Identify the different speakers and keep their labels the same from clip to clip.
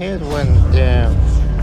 Speaker 1: Here's when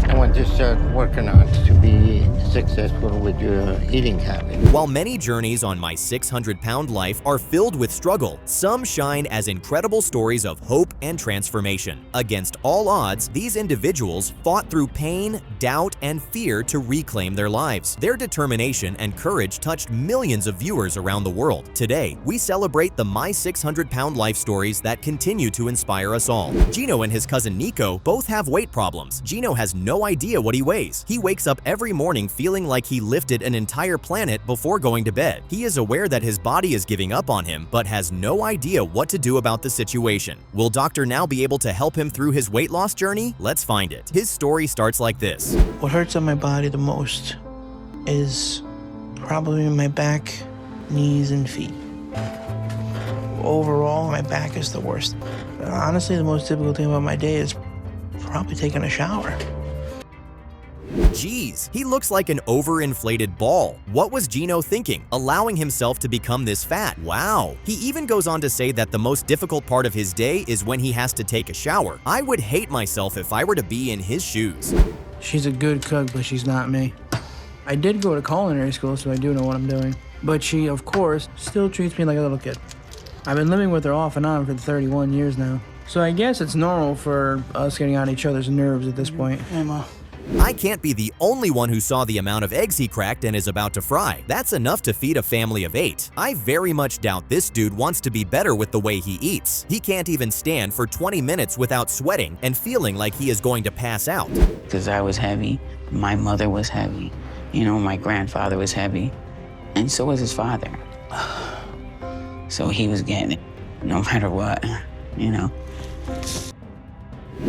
Speaker 1: I want to start working on to be successful with your eating habit.
Speaker 2: While many journeys on my 600-pound life are filled with struggle, some shine as incredible stories of hope and transformation. Against all odds, these individuals fought through pain, doubt, and fear to reclaim their lives. Their determination and courage touched millions of viewers around the world. Today, we celebrate the My 600-Pound Life stories that continue to inspire us all. Gino and his cousin Nico both have weight problems. Gino has no idea what he weighs. He wakes up every morning feeling like he lifted an entire planet before going to bed. He is aware that his body is giving up on him, but has no idea what to do about the situation. Will Dr. Now be able to help him through his weight loss journey? Let's find it. His story starts like this.
Speaker 3: What hurts on my body the most is probably my back, knees, and feet. Overall, my back is the worst. Honestly, the most difficult thing about my day is probably taking a shower.
Speaker 2: Geez, he looks like an overinflated ball. What was Gino thinking, allowing himself to become this fat? Wow. He even goes on to say that the most difficult part of his day is when he has to take a shower. I would hate myself if I were to be in his shoes.
Speaker 4: She's a good cook, but she's not me. I did go to culinary school, so I do know what I'm doing. But she, of course, still treats me like a little kid. I've been living with her off and on for 31 years now. So I guess it's normal for us getting on each other's nerves at this point. Hey, Ma.
Speaker 2: I can't be the only one who saw the amount of eggs he cracked and is about to fry. That's enough to feed a family of 8. I very much doubt this dude wants to be better with the way he eats. He can't even stand for 20 minutes without sweating and feeling like he is going to pass out.
Speaker 5: Because I was heavy, my mother was heavy, my grandfather was heavy, and so was his father. So he was getting it no matter what,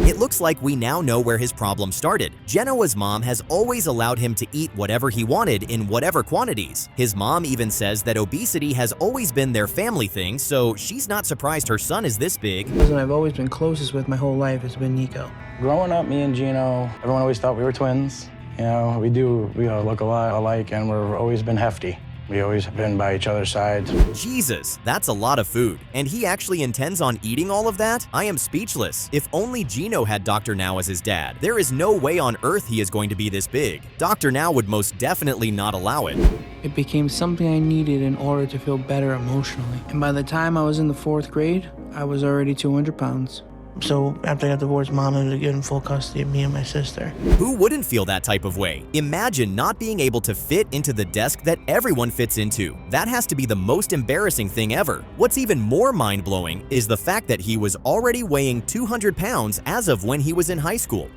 Speaker 2: It looks like we now know where his problem started. Genoa's mom has always allowed him to eat whatever he wanted in whatever quantities. His mom even says that obesity has always been their family thing, so she's not surprised her son is this big.
Speaker 4: The person I've always been closest with my whole life has been Nico.
Speaker 6: Growing up, me and Gino, everyone always thought we were twins. We look a lot alike, and we've always been hefty. We always have been by each other's sides.
Speaker 2: Jesus, that's a lot of food. And he actually intends on eating all of that? I am speechless. If only Gino had Dr. Now as his dad. There is no way on earth he is going to be this big. Dr. Now would most definitely not allow it.
Speaker 4: It became something I needed in order to feel better emotionally. And by the time I was in the 4th grade, I was already 200 pounds.
Speaker 3: So after I got divorced, Mom ended up getting full custody of me and my sister.
Speaker 2: Who wouldn't feel that type of way? Imagine not being able to fit into the desk that everyone fits into. That has to be the most embarrassing thing ever. What's even more mind-blowing is the fact that he was already weighing 200 pounds as of when he was in high school.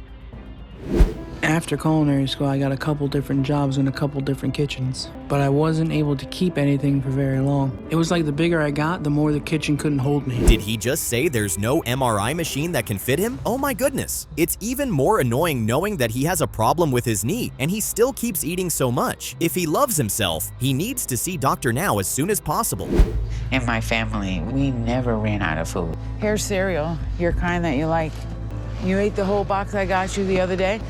Speaker 4: After culinary school, I got a couple different jobs in a couple different kitchens, but I wasn't able to keep anything for very long. It was like the bigger I got, the more the kitchen couldn't hold me.
Speaker 2: Did he just say there's no MRI machine that can fit him? Oh my goodness. It's even more annoying knowing that he has a problem with his knee and he still keeps eating so much. If he loves himself, he needs to see Dr. Now as soon as possible.
Speaker 5: In my family, we never ran out of food.
Speaker 7: Here's cereal, your kind that you like. You ate the whole box I got you the other day?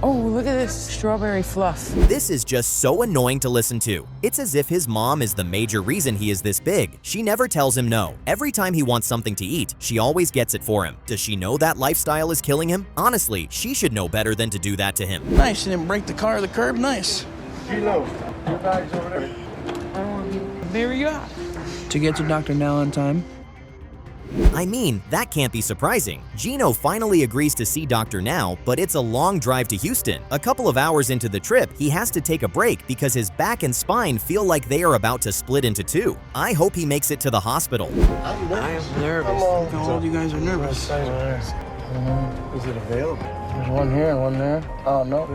Speaker 7: Oh, look at this strawberry fluff.
Speaker 2: This is just so annoying to listen to. It's as if his mom is the major reason he is this big. She never tells him no. Every time he wants something to eat, she always gets it for him. Does she know that lifestyle is killing him? Honestly, she should know better than to do that to him.
Speaker 3: Nice, you didn't break the car or the curb, nice.
Speaker 6: Gino, your bag's over there.
Speaker 7: There we go.
Speaker 4: To get to Dr. Now on time,
Speaker 2: I mean, that can't be surprising. Gino finally agrees to see Dr. Now, but it's a long drive to Houston. A couple of hours into the trip, he has to take a break because his back and spine feel like they are about to split into 2. I hope he makes it to the hospital.
Speaker 3: I am nervous. Look how old you guys are nervous.
Speaker 6: Is it available? There's one here and one there. Oh, no.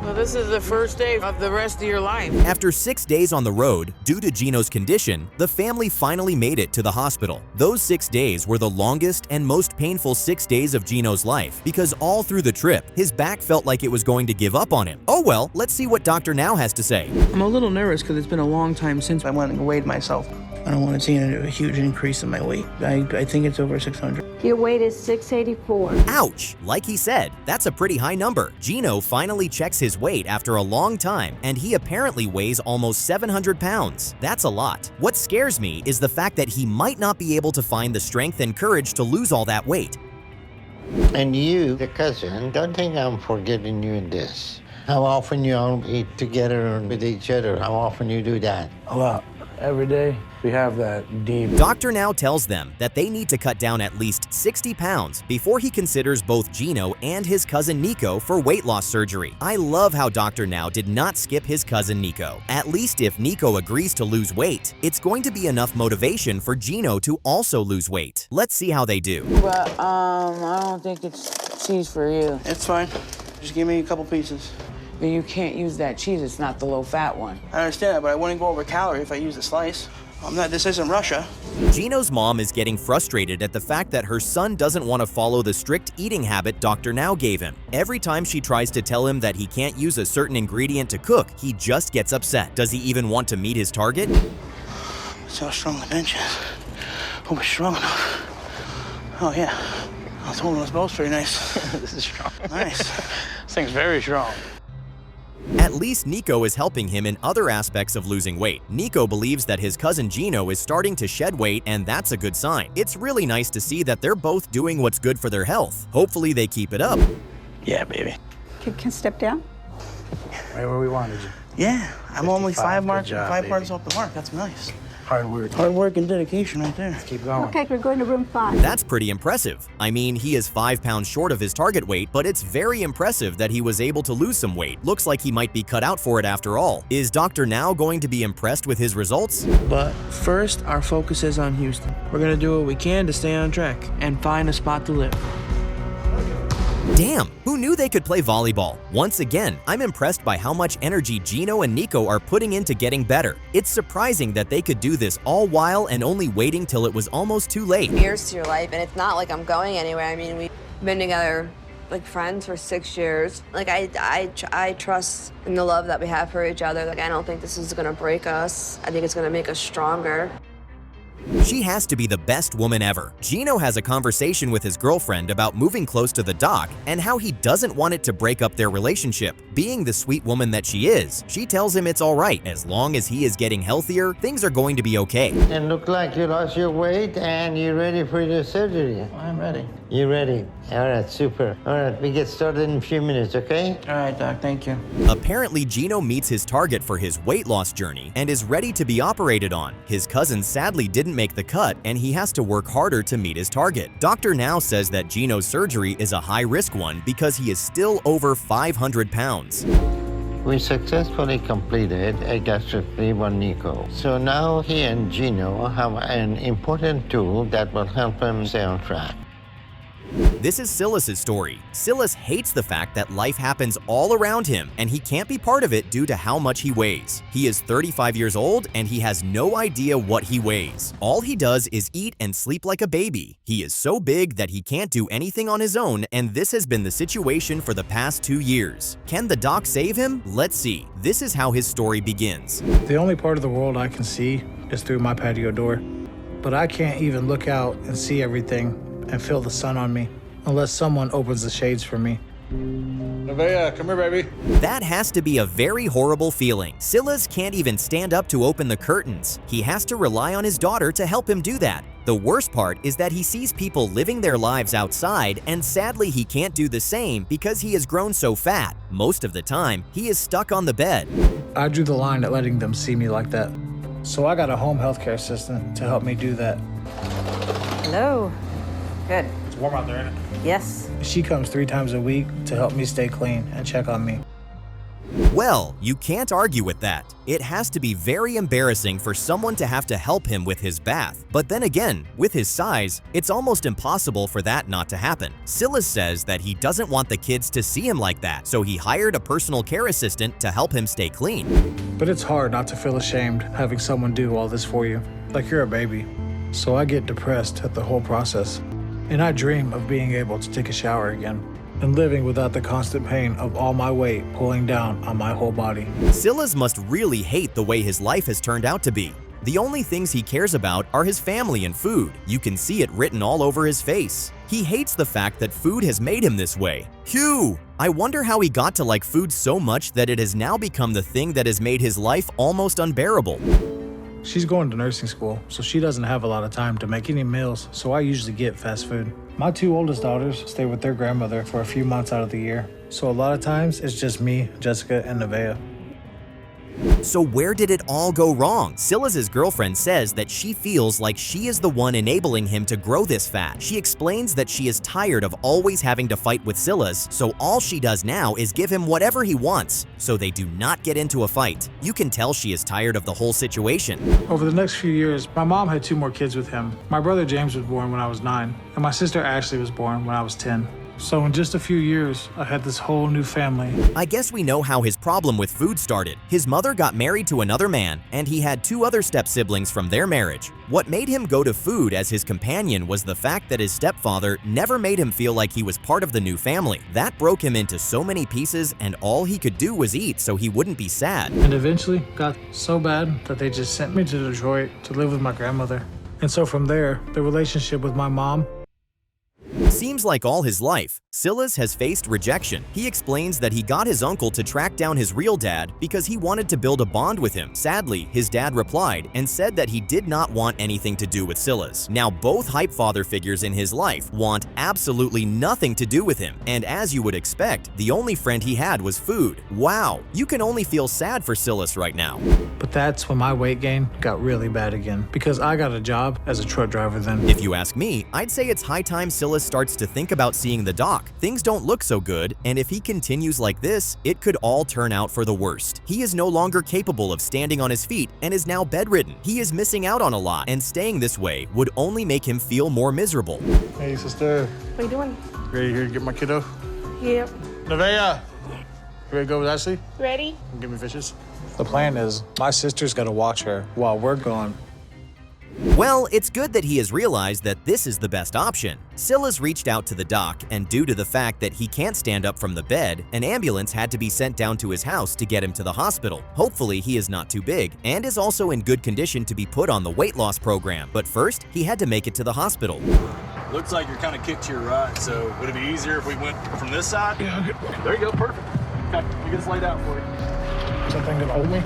Speaker 7: Well, this is the first day of the rest of your life.
Speaker 2: After 6 days on the road, due to Gino's condition, the family finally made it to the hospital. Those 6 days were the longest and most painful 6 days of Gino's life because all through the trip, his back felt like it was going to give up on him. Oh well, let's see what Dr. Now has to say.
Speaker 4: I'm a little nervous because it's been a long time since
Speaker 3: I went and weighed myself. I don't want to see a huge increase in my weight. I think it's over 600.
Speaker 8: Your weight is 684.
Speaker 2: Ouch! Like he said, that's a pretty high number. Gino finally checks his weight after a long time, and he apparently weighs almost 700 pounds. That's a lot. What scares me is the fact that he might not be able to find the strength and courage to lose all that weight.
Speaker 1: And you, the cousin, don't think I'm forgetting you in this. How often you all eat together with each other? How often you do that?
Speaker 6: A lot. Every day, we have that deep.
Speaker 2: Dr. Now tells them that they need to cut down at least 60 pounds before he considers both Gino and his cousin Nico for weight loss surgery. I love how Dr. Now did not skip his cousin Nico. At least if Nico agrees to lose weight, it's going to be enough motivation for Gino to also lose weight. Let's see how they do.
Speaker 7: But I don't think it's cheese for you.
Speaker 4: It's fine. Just give me a couple pieces.
Speaker 7: But you can't use that cheese. It's not the low-fat one.
Speaker 4: I understand that, but I wouldn't go over calorie if I use a slice. This isn't Russia.
Speaker 2: Gino's mom is getting frustrated at the fact that her son doesn't want to follow the strict eating habit Dr. Now gave him. Every time she tries to tell him that he can't use a certain ingredient to cook, he just gets upset. Does he even want to meet his target?
Speaker 4: That's how strong the bench is. Hope it's strong enough. Oh, yeah. I was holding those bolts pretty nice.
Speaker 6: This is strong.
Speaker 4: Nice.
Speaker 6: This thing's very strong.
Speaker 2: At least Nico is helping him in other aspects of losing weight. Nico believes that his cousin Gino is starting to shed weight, and that's a good sign. It's really nice to see that they're both doing what's good for their health. Hopefully they keep it up.
Speaker 6: Yeah, baby.
Speaker 8: Can I step down?
Speaker 6: Right where we wanted you.
Speaker 4: Yeah, I'm only 5
Speaker 6: Good job,
Speaker 4: five
Speaker 6: baby.
Speaker 4: parts off the mark. That's nice.
Speaker 6: Hard work.
Speaker 4: Hard work and dedication right there.
Speaker 6: Keep going.
Speaker 8: Okay, we're going to room 5.
Speaker 2: That's pretty impressive. I mean, he is 5 pounds short of his target weight, but it's very impressive that he was able to lose some weight. Looks like he might be cut out for it after all. Is Dr. Now going to be impressed with his results?
Speaker 3: But first, our focus is on Houston. We're gonna do what we can to stay on track and find a spot to live.
Speaker 2: Damn, who knew they could play volleyball? Once again, I'm impressed by how much energy Gino and Nico are putting into getting better. It's surprising that they could do this all while and only waiting till it was almost too late.
Speaker 9: Years to your life, and it's not like I'm going anywhere. I mean, we've been together like friends for 6 years. Like I trust in the love that we have for each other. Like I don't think this is gonna break us. I think it's gonna make us stronger.
Speaker 2: She has to be the best woman ever. Gino has a conversation with his girlfriend about moving close to the dock and how he doesn't want it to break up their relationship. Being the sweet woman that she is, she tells him it's all right. As long as he is getting healthier, things are going to be okay.
Speaker 1: And look like you lost your weight and you're ready for the surgery.
Speaker 3: I'm ready.
Speaker 1: You're ready. All right, super. All right, we get started in a few minutes, okay?
Speaker 3: All right, Doc, thank you.
Speaker 2: Apparently, Gino meets his target for his weight loss journey and is ready to be operated on. His cousin sadly didn't make the cut, and he has to work harder to meet his target. Dr. Now says that Gino's surgery is a high-risk one because he is still over 500 pounds.
Speaker 1: We successfully completed a gastric sleeve on Nico. So now he and Gino have an important tool that will help him stay on track.
Speaker 2: This is Silas's story. Silas hates the fact that life happens all around him and he can't be part of it due to how much he weighs. He is 35 years old and he has no idea what he weighs. All he does is eat and sleep like a baby. He is so big that he can't do anything on his own, and this has been the situation for the past 2 years. Can the doc save him? Let's see. This is how his story begins.
Speaker 6: The only part of the world I can see is through my patio door. But I can't even look out and see everything and feel the sun on me unless someone opens the shades for me.
Speaker 10: Nevaeh, come here, baby.
Speaker 2: That has to be a very horrible feeling. Silas can't even stand up to open the curtains. He has to rely on his daughter to help him do that. The worst part is that he sees people living their lives outside, and sadly he can't do the same because he has grown so fat. Most of the time, he is stuck on the bed.
Speaker 6: I drew the line at letting them see me like that. So I got a home healthcare assistant to help me do that.
Speaker 9: Hello. Good.
Speaker 6: It's warm out there, ain't it?
Speaker 9: Yes.
Speaker 6: She comes 3 times a week to help me stay clean and check on me.
Speaker 2: Well, you can't argue with that. It has to be very embarrassing for someone to have to help him with his bath. But then again, with his size, it's almost impossible for that not to happen. Silas says that he doesn't want the kids to see him like that, so he hired a personal care assistant to help him stay clean.
Speaker 6: But it's hard not to feel ashamed having someone do all this for you, like you're a baby. So I get depressed at the whole process. And I dream of being able to take a shower again and living without the constant pain of all my weight pulling down on my whole body.
Speaker 2: Silas must really hate the way his life has turned out to be. The only things he cares about are his family and food. You can see it written all over his face. He hates the fact that food has made him this way. Phew! I wonder how he got to like food so much that it has now become the thing that has made his life almost unbearable.
Speaker 6: She's going to nursing school, so she doesn't have a lot of time to make any meals, so I usually get fast food. My two oldest daughters stay with their grandmother for a few months out of the year. So a lot of times it's just me, Jessica, and Nevaeh.
Speaker 2: So where did it all go wrong? Silas's girlfriend says that she feels like she is the one enabling him to grow this fat. She explains that she is tired of always having to fight with Silas, so all she does now is give him whatever he wants, so they do not get into a fight. You can tell she is tired of the whole situation.
Speaker 6: Over the next few years, my mom had 2 more kids with him. My brother James was born when I was 9, and my sister Ashley was born when I was 10. So in just a few years, I had this whole new family.
Speaker 2: I guess we know how his problem with food started. His mother got married to another man, and he had 2 other step-siblings from their marriage. What made him go to food as his companion was the fact that his stepfather never made him feel like he was part of the new family. That broke him into so many pieces, and all he could do was eat so he wouldn't be sad.
Speaker 6: And eventually got so bad that they just sent me to Detroit to live with my grandmother. And so from there, the relationship with my mom.
Speaker 2: Seems like all his life, Silas has faced rejection. He explains that he got his uncle to track down his real dad because he wanted to build a bond with him. Sadly, his dad replied and said that he did not want anything to do with Silas. Now, both hype father figures in his life want absolutely nothing to do with him. And as you would expect, the only friend he had was food. Wow, you can only feel sad for Silas right now.
Speaker 6: But that's when my weight gain got really bad again because I got a job as a truck driver then.
Speaker 2: If you ask me, I'd say it's high time Silas starts to think about seeing the doc. Things don't look so good, and if he continues like this, it could all turn out for the worst. He is no longer capable of standing on his feet and is now bedridden. He is missing out on a lot, and staying this way would only make him feel more miserable.
Speaker 10: Hey, sister.
Speaker 8: What are you doing?
Speaker 10: Ready here to get my kiddo?
Speaker 8: Yep.
Speaker 10: Nevaeh! You ready to go with Ashley?
Speaker 8: Ready?
Speaker 10: Give me fishes.
Speaker 6: The plan is my sister's got to watch her while we're gone.
Speaker 2: Well, it's good that he has realized that this is the best option. Silas reached out to the doc, and due to the fact that he can't stand up from the bed, an ambulance had to be sent down to his house to get him to the hospital. Hopefully, he is not too big and is also in good condition to be put on the weight loss program. But first, he had to make it to the hospital.
Speaker 11: Looks like you're kind of kicked to your right, so would it be easier if we went from this side?
Speaker 10: Yeah, okay.
Speaker 11: There you go, perfect. Okay, let me get this laid out for you.
Speaker 10: Something gonna hold me?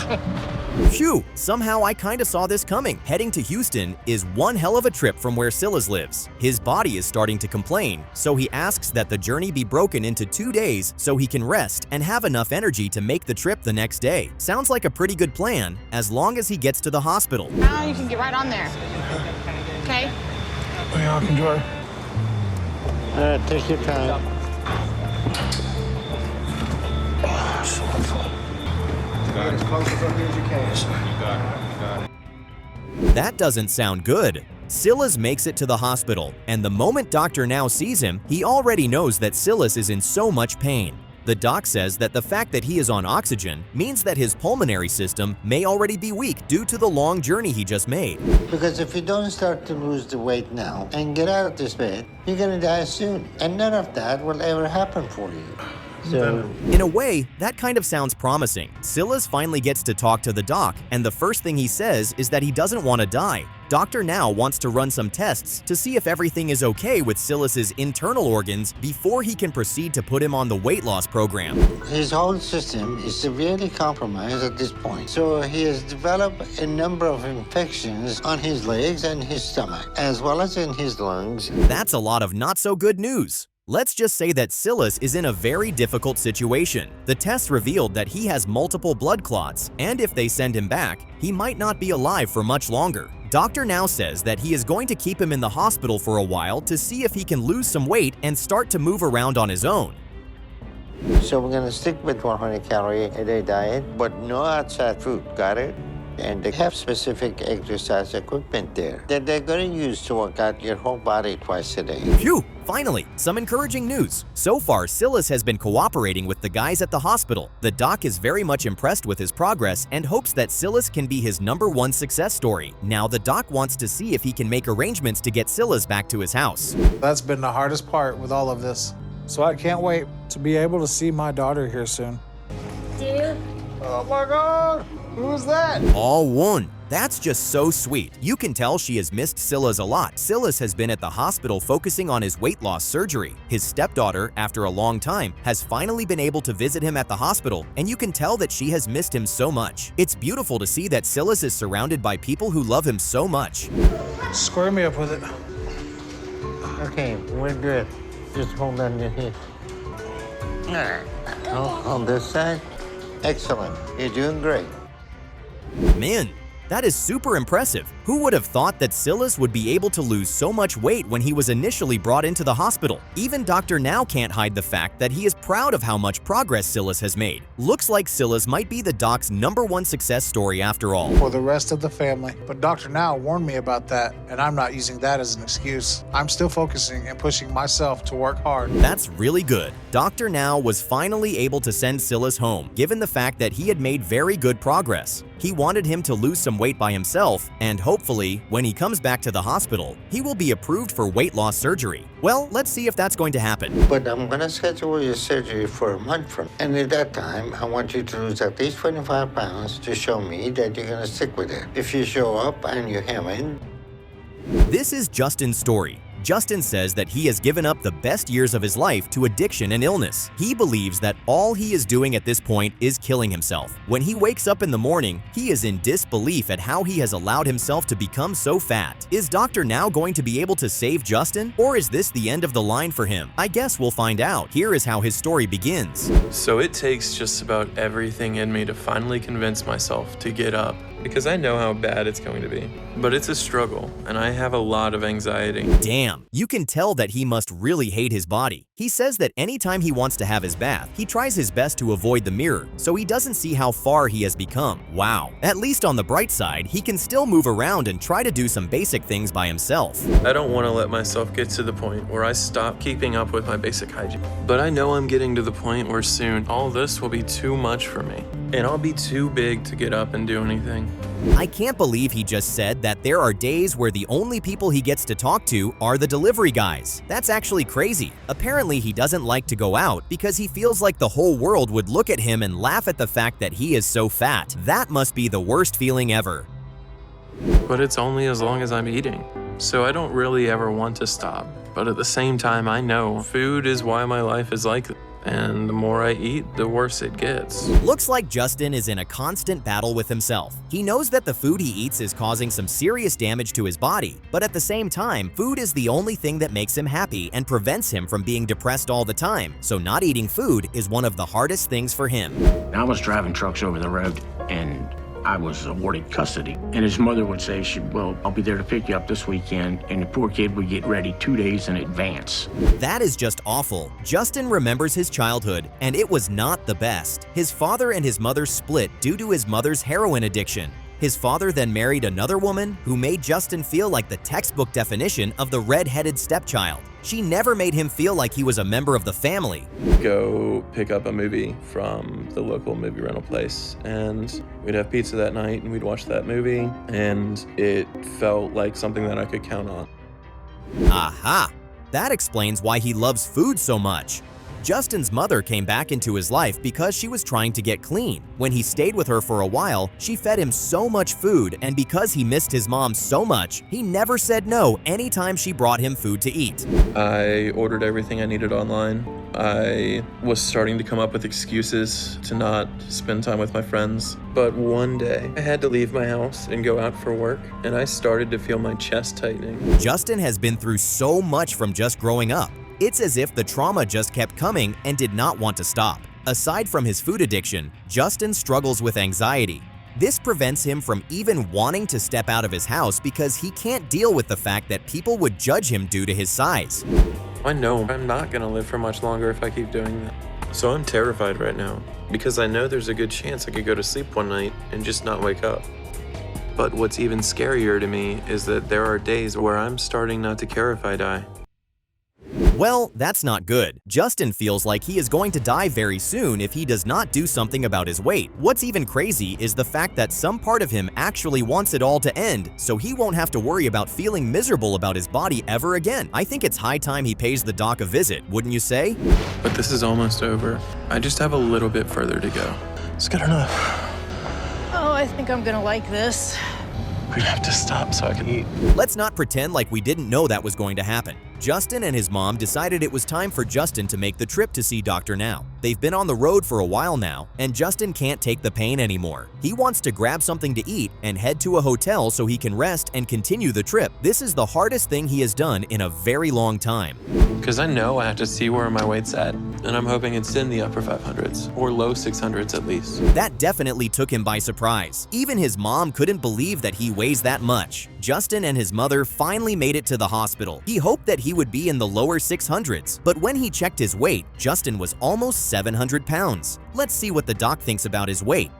Speaker 2: Phew, somehow I kinda saw this coming. Heading to Houston is one hell of a trip from where Silas lives. His body is starting to complain, so he asks that the journey be broken into 2 days so he can rest and have enough energy to make the trip the next day. Sounds like a pretty good plan, as long as he gets to the hospital.
Speaker 12: Now you can get right on there. Okay?
Speaker 10: Yeah, I can drive.
Speaker 1: Take your time.
Speaker 10: As close as up here as you can. Got it.
Speaker 2: That doesn't sound good. Silas makes it to the hospital, and the moment Dr. Now sees him, he already knows that Silas is in so much pain. The doc says that the fact that he is on oxygen means that his pulmonary system may already be weak due to the long journey he just made.
Speaker 1: Because if you don't start to lose the weight now and get out of this bed, you're gonna die soon. And none of that will ever happen for you. So,
Speaker 2: in a way, that kind of sounds promising. Silas finally gets to talk to the doc, and the first thing he says is that he doesn't want to die. Dr. Now wants to run some tests to see if everything is okay with Silas's internal organs before he can proceed to put him on the weight loss program.
Speaker 1: his whole system is severely compromised at this point. So he has developed a number of infections on his legs and his stomach, as well as in his lungs.
Speaker 2: That's a lot of not so good news. Let's just say that Silas is in a very difficult situation. The test revealed that he has multiple blood clots, and if they send him back, he might not be alive for much longer. Dr. Now says that he is going to keep him in the hospital for a while to see if he can lose some weight and start to move around on his own.
Speaker 1: So we're gonna stick with 100 calorie a day diet, but no outside food, got it? And they have specific exercise equipment there that they're gonna use to work out your whole body twice a day.
Speaker 2: Phew! Finally, some encouraging news. So far, Silas has been cooperating with the guys at the hospital. The doc is very much impressed with his progress and hopes that Silas can be his #1 success story. Now the doc wants to see if he can make arrangements to get Silas back to his house.
Speaker 6: That's been the hardest part with all of this. So I can't wait to be able to see my daughter here soon.
Speaker 8: Dude.
Speaker 6: Oh my God! Who's that?
Speaker 2: All one. That's just so sweet. You can tell she has missed Silas a lot. Silas has been at the hospital focusing on his weight loss surgery. His stepdaughter, after a long time, has finally been able to visit him at the hospital, and you can tell that she has missed him so much. It's beautiful to see that Silas is surrounded by people who love him so much.
Speaker 6: Square me up with it.
Speaker 1: Okay, we're good. Just hold on to here. On this side? Excellent. You're doing great.
Speaker 2: Man, that is super impressive. Who would have thought that Silas would be able to lose so much weight when he was initially brought into the hospital? Even Dr. Now can't hide the fact that he is proud of how much progress Silas has made. Looks like Silas might be the doc's #1 success story after all.
Speaker 6: For the rest of the family. But Dr. Now warned me about that, and I'm not using that as an excuse. I'm still focusing and pushing myself to work hard.
Speaker 2: That's really good. Dr. Now was finally able to send Silas home, given the fact that he had made very good progress. He wanted him to lose some weight by himself, and hopefully, when he comes back to the hospital, he will be approved for weight loss surgery. Well, let's see if that's going to happen.
Speaker 1: But I'm gonna schedule your surgery for a month from, and at that time, I want you to lose at least 25 pounds to show me that you're gonna stick with it. If you show up and you haven't.
Speaker 2: This is Justin's story. Justin says that he has given up the best years of his life to addiction and illness. He believes that all he is doing at this point is killing himself. When he wakes up in the morning, he is in disbelief at how he has allowed himself to become so fat. Is Dr. Now going to be able to save Justin, or is this the end of the line for him? I guess we'll find out. Here is how his story begins.
Speaker 13: So it takes just about everything in me to finally convince myself to get up, because I know how bad it's going to be. But it's a struggle, and I have a lot of anxiety.
Speaker 2: Damn, you can tell that he must really hate his body. He says that anytime he wants to have his bath, he tries his best to avoid the mirror, so he doesn't see how far he has become. Wow. At least on the bright side, he can still move around and try to do some basic things by himself.
Speaker 13: I don't want to let myself get to the point where I stop keeping up with my basic hygiene. But I know I'm getting to the point where soon all this will be too much for me, and I'll be too big to get up and do anything.
Speaker 2: I can't believe he just said that there are days where the only people he gets to talk to are the delivery guys. That's actually crazy. Apparently, he doesn't like to go out because he feels like the whole world would look at him and laugh at the fact that he is so fat. That must be the worst feeling ever.
Speaker 13: But it's only as long as I'm eating, so I don't really ever want to stop. But at the same time, I know food is why my life is like this. And the more I eat, the worse it gets.
Speaker 2: Looks like Justin is in a constant battle with himself. He knows that the food he eats is causing some serious damage to his body, but at the same time, food is the only thing that makes him happy and prevents him from being depressed all the time, so not eating food is one of the hardest things for him.
Speaker 14: I was driving trucks over the road, and I was awarded custody. And his mother would say, well, I'll be there to pick you up this weekend, and the poor kid would get ready 2 days in advance.
Speaker 2: That is just awful. Justin remembers his childhood, and it was not the best. His father and his mother split due to his mother's heroin addiction. His father then married another woman who made Justin feel like the textbook definition of the red-headed stepchild. She never made him feel like he was a member of the family.
Speaker 13: Go pick up a movie from the local movie rental place, and we'd have pizza that night and we'd watch that movie, and it felt like something that I could count on.
Speaker 2: Aha! That explains why he loves food so much. Justin's mother came back into his life because she was trying to get clean. When he stayed with her for a while, she fed him so much food, and because he missed his mom so much, he never said no anytime she brought him food to eat.
Speaker 13: I ordered everything I needed online. I was starting to come up with excuses to not spend time with my friends. But one day, I had to leave my house and go out for work, and I started to feel my chest tightening.
Speaker 2: Justin has been through so much from just growing up. It's as if the trauma just kept coming and did not want to stop. Aside from his food addiction, Justin struggles with anxiety. This prevents him from even wanting to step out of his house because he can't deal with the fact that people would judge him due to his size.
Speaker 13: I know I'm not gonna live for much longer if I keep doing that. So I'm terrified right now because I know there's a good chance I could go to sleep one night and just not wake up. But what's even scarier to me is that there are days where I'm starting not to care if I die.
Speaker 2: Well, that's not good. Justin feels like he is going to die very soon if he does not do something about his weight. What's even crazy is the fact that some part of him actually wants it all to end, so he won't have to worry about feeling miserable about his body ever again. I think it's high time he pays the doc a visit, wouldn't you say?
Speaker 13: But this is almost over. I just have a little bit further to go.
Speaker 10: It's good enough.
Speaker 12: Oh, I think I'm gonna like this.
Speaker 10: We have to stop so I can eat.
Speaker 2: Let's not pretend like we didn't know that was going to happen. Justin and his mom decided it was time for Justin to make the trip to see Dr. Now. They've been on the road for a while now, and Justin can't take the pain anymore. He wants to grab something to eat and head to a hotel so he can rest and continue the trip. This is the hardest thing he has done in a very long time.
Speaker 13: Because I know I have to see where my weight's at, and I'm hoping it's in the upper 500s, or low 600s at least.
Speaker 2: That definitely took him by surprise. Even his mom couldn't believe that he weighs that much. Justin and his mother finally made it to the hospital. He hoped that he would be in the lower 600s, but when he checked his weight, Justin was almost 700 pounds. Let's see what the doc thinks about his weight.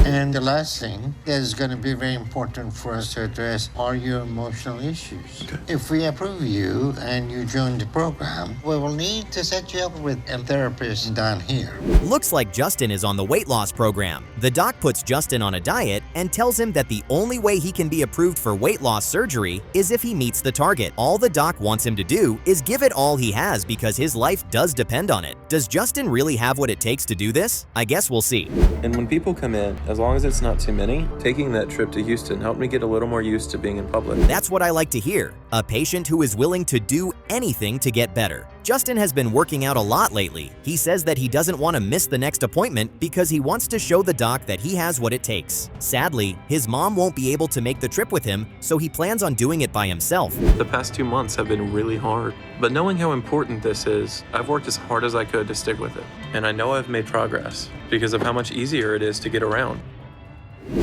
Speaker 1: And the last thing that is going to be very important for us to address are your emotional issues. If we approve you and you join the program, we will need to set you up with a therapist down here.
Speaker 2: Looks like Justin is on the weight loss program. The doc puts Justin on a diet and tells him that the only way he can be approved for weight loss surgery is if he meets the target. All the doc wants him to do is give it all he has because his life does depend on it. Does Justin really have what it takes to do this? I guess we'll see.
Speaker 13: And when people come in, as long as it's not too many, taking that trip to Houston helped me get a little more used to being in public.
Speaker 2: That's what I like to hear. A patient who is willing to do anything to get better. Justin has been working out a lot lately. He says that he doesn't want to miss the next appointment because he wants to show the doc that he has what it takes. Sadly, his mom won't be able to make the trip with him, so he plans on doing it by himself.
Speaker 13: The past 2 months have been really hard, but knowing how important this is, I've worked as hard as I could to stick with it. And I know I've made progress because of how much easier it is to get around.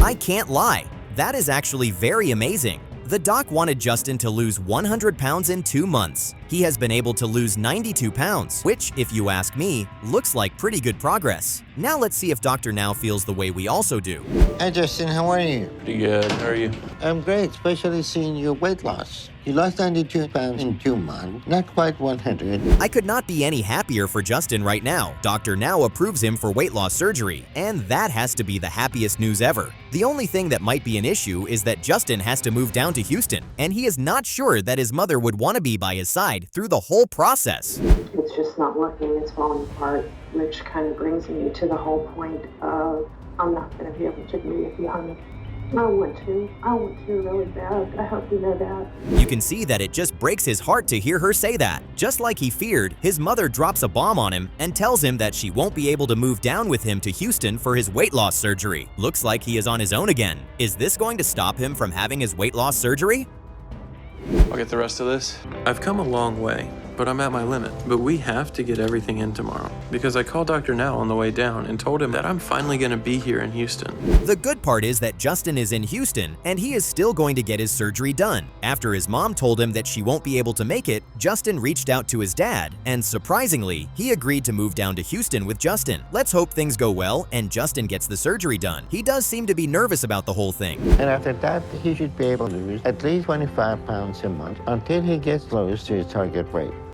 Speaker 2: I can't lie. That is actually very amazing. The doc wanted Justin to lose 100 pounds in 2 months. He has been able to lose 92 pounds, which, if you ask me, looks like pretty good progress. Now let's see if Dr. Now feels the way we also do.
Speaker 1: Hi Justin, how are you?
Speaker 13: Pretty good. How are you?
Speaker 1: I'm great, especially seeing your weight loss. You lost 92 pounds in 2 months, not quite 100.
Speaker 2: I could not be any happier for Justin right now. Dr. Now approves him for weight loss surgery, and that has to be the happiest news ever. The only thing that might be an issue is that Justin has to move down to Houston, and he is not sure that his mother would want to be by his side through the whole process.
Speaker 15: It's just not working, it's falling apart, which kind of brings me to the whole point of I'm not going to be able to be with you, honey. I want to really bad. I hope you know that.
Speaker 2: You can see that it just breaks his heart to hear her say that. Just like he feared, his mother drops a bomb on him and tells him that she won't be able to move down with him to Houston for his weight loss surgery. Looks like he is on his own again. Is this going to stop him from having his weight loss surgery?
Speaker 13: I'll get the rest of this. I've come a long way, but I'm at my limit. But we have to get everything in tomorrow because I called Dr. Now on the way down and told him that I'm finally going to be here in Houston.
Speaker 2: The good part is that Justin is in Houston and he is still going to get his surgery done. After his mom told him that she won't be able to make it, Justin reached out to his dad and surprisingly, he agreed to move down to Houston with Justin. Let's hope things go well and Justin gets the surgery done. He does seem to be nervous about the whole thing.
Speaker 1: And after that, he should be able to lose at least 25 pounds a month until he gets close to his target weight.